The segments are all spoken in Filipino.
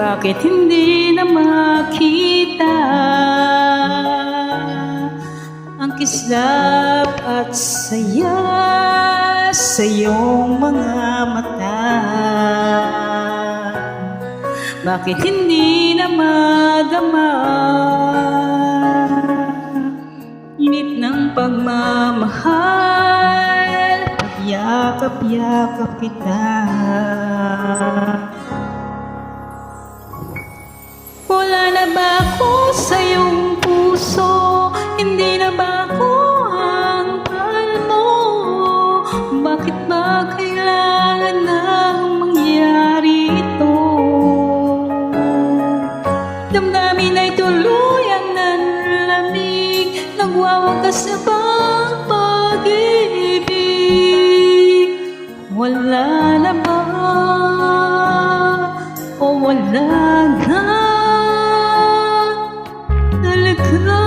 Bakit hindi na makita ang kislap at saya sa iyong mga mata? Bakit hindi na madama init ng pagmamahal, pagyakap-yakap kita? Wala na ba ako sa iyong puso? Hindi na ba ako ang mahal mo? Bakit ba kailangan nang mangyari ito? Damdamin ay tuluyang nanlamig, nagwawakas na bang pag-ibig? Wala na ba o wala na talaga?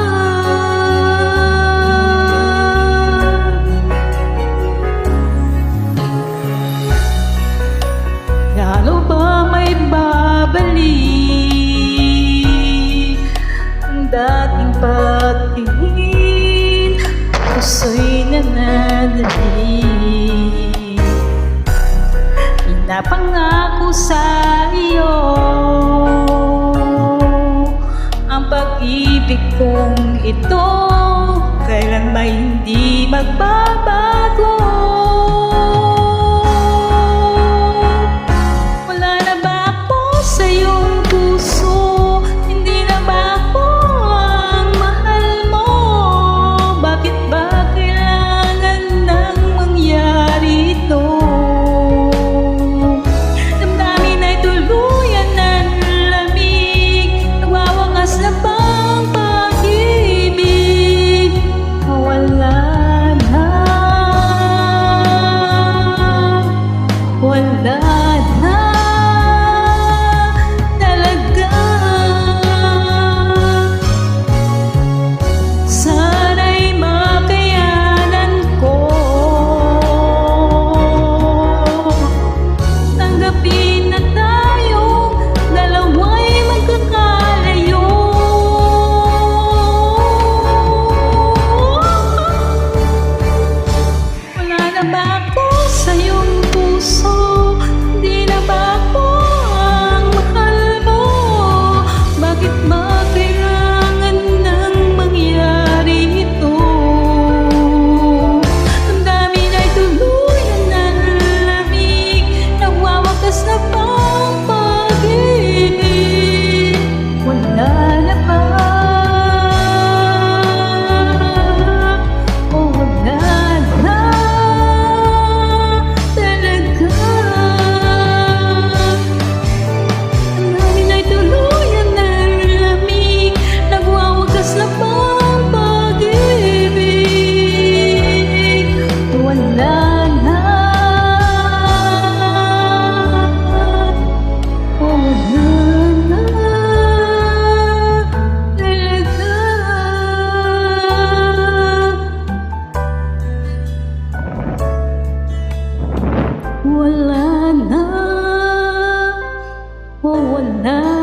Lalo ba may babalik ang dating pagtingin? Puso'y nananali, pinapangako sa iyo ang pag-ibig kong ito, kailan ba hindi magbabago? Wala na ba ako sa iyong puso? Hindi na ba ako ang mahal mo? Bakit ba kailangan nang mangyari ito? Damdamin ay tuluyan ng lamig, nagwawakas na bang pag-ibig? Wala na, wala na talaga. Sana'y makayanan ko tanggapin na tayong dalawa'y magkakalayo. Wala na ba ako sa iyong puso? Hindi na ba ako ang mahal mo? Bakit ba kailangan nang mangyari ito? Ang dami na'y tuluyan ng lamig, nagwawakas na bang pag-ibig? Wala na ba o wala na talaga? Ang dami na'y tuluyan ng lamig, nagwawakas na bang pag-ibig? Wala na o wala na talaga. Wala na o wala